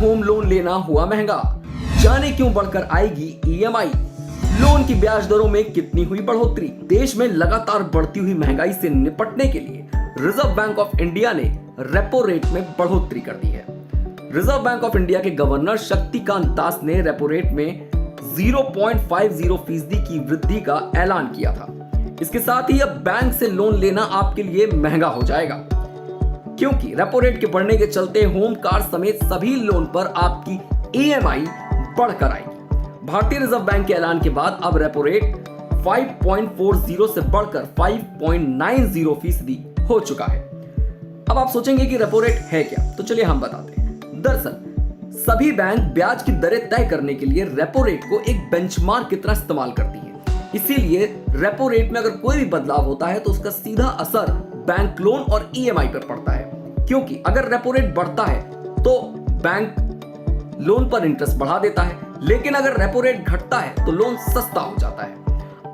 Home loan लेना हुआ महंगा, जाने क्यों बढ़कर आएगी ईएमआई, लोन की ब्याज दरों में कितनी हुई बढ़ोतरी। देश में लगातार बढ़ती हुई महंगाई से निपटने के लिए रिजर्व बैंक ऑफ इंडिया ने रेपो रेट में बढ़ोतरी कर दी है। रिजर्व बैंक ऑफ इंडिया के गवर्नर शक्तिकांत दास ने रेपो रेट में 0.50% की वृद्धि का ऐलान किया था। इसके साथ ही अब बैंक से लोन लेना आपके लिए महंगा हो जाएगा, क्योंकि रेपो रेट के बढ़ने के चलते होम कार समेत सभी लोन पर आपकी ईएमआई बढ़कर आएगी। भारतीय रिजर्व बैंक के ऐलान के बाद अब रेपो रेट 5.40 से बढ़कर 5.90% हो चुका है। अब आप सोचेंगे कि रेपो रेट है क्या, तो चलिए हम बताते हैं। दरअसल सभी बैंक ब्याज की दरें तय करने के लिए रेपो रेट को एक बेंचमार्क की तरह इस्तेमाल करती हैं। इसीलिए रेपो रेट में अगर कोई भी बदलाव होता है तो उसका सीधा असर बैंक लोन और ईएमआई पर पड़ता है, क्योंकि अगर रेपो रेट बढ़ता है तो बैंक लोन पर इंटरेस्ट बढ़ा देता है, लेकिन अगर रेपो रेट घटता है तो लोन सस्ता हो जाता है।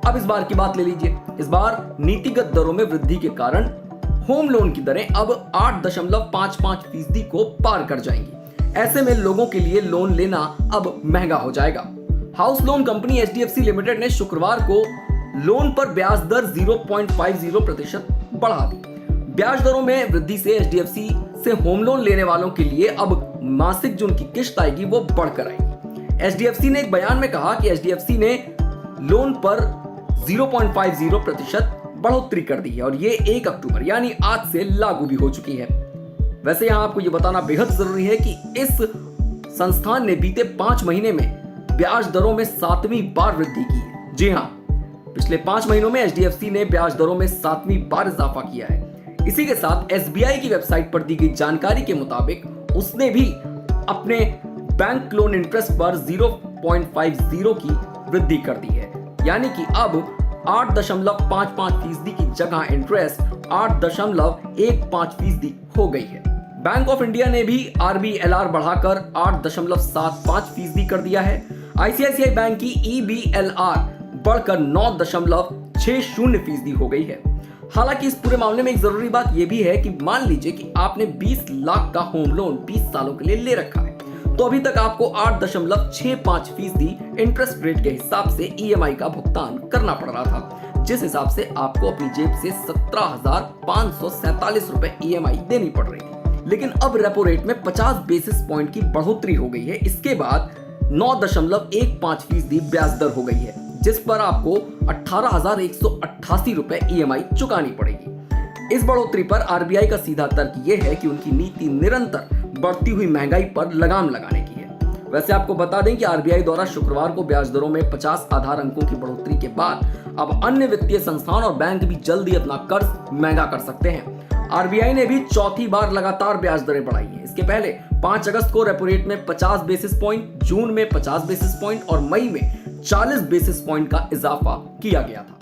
अब इस बार की बात ले लीजिए। इस बार नीतिगत दरों में वृद्धि के कारण होम लोन की दरें अब 8.55% को पार कर जाएंगी। ऐसे में लोगों के लिए लोन लेना अब महंगा हो जाएगा। House loan company HDFC limited ने शुक्रवार को लोन पर ब्याज दर 0.50% बढ़ा दी। ब्याज दरों में वृद्धि से एचडीएफसी से होम लोन लेने वालों के लिए अब मासिक जो उनकी किश्त आएगी वो बढ़कर आएगी। एचडीएफसी ने एक बयान में कहा कि एचडीएफसी ने लोन पर 0.50% बढ़ोतरी कर दी है और ये 1 अक्टूबर यानी आज से लागू भी हो चुकी है। वैसे यहां आपको ये बताना बेहद जरूरी है कि इस संस्थान ने बीते 5 महीने में ब्याज दरों में 7वीं बार वृद्धि की है। जी हां, पिछले 5 महीनों में एचडीएफसी ने ब्याज दरों में 7वीं बार इजाफा किया है। इसी के साथ एसबीआई की वेबसाइट पर दी गई जानकारी के मुताबिक उसने भी अपने बैंक लोन इंटरेस्ट पर 0.50 की वृद्धि कर दी है, यानी कि अब 8.55% की जगह इंटरेस्ट 8.15% हो गई है। बैंक ऑफ इंडिया ने भी आरबीएलआर बढ़ाकर 8.75% कर दिया है। आईसीआईसीआई बैंक की ईबीएलआर बढ़कर 9.60% हो गई है। हालांकि इस पूरे मामले में एक जरूरी बात यह भी है कि मान लीजिए कि आपने 20 लाख का होम लोन 20 सालों के लिए ले रखा है, तो अभी तक आपको 8.65% इंटरेस्ट रेट के हिसाब से ईएमआई का भुगतान करना पड़ रहा था, जिस हिसाब से आपको अपनी जेब से 17,547 रुपए ईएमआई देनी पड़ रही थी। लेकिन अब रेपो रेट में 50 बेसिस पॉइंट की बढ़ोतरी हो गई है। इसके बाद 9.15% ब्याज दर हो गई है, जिस पर आपको 18,188 रुपए ईएमआई चुकानी पड़ेगी। इस बढ़ोतरी पर आरबीआई का सीधा तर्क यह है कि उनकी नीति निरंतर बढ़ती हुई महंगाई पर लगाम लगाने की है। वैसे आपको बता दें कि आरबीआई द्वारा शुक्रवार को ब्याज दरों में 50 आधार अंकों की बढ़ोतरी के बाद अब अन्य वित्तीय संस्थान और बैंक भी जल्द ही अपना कर्ज महंगा कर सकते हैं। आरबीआई ने भी चौथी बार लगातार ब्याज दरें बढ़ाई है। इसके पहले 5 अगस्त को रेपो रेट में 50 बेसिस पॉइंट, जून में 50 बेसिस पॉइंट और मई में 40 बेसिस पॉइंट का इजाफा किया गया था।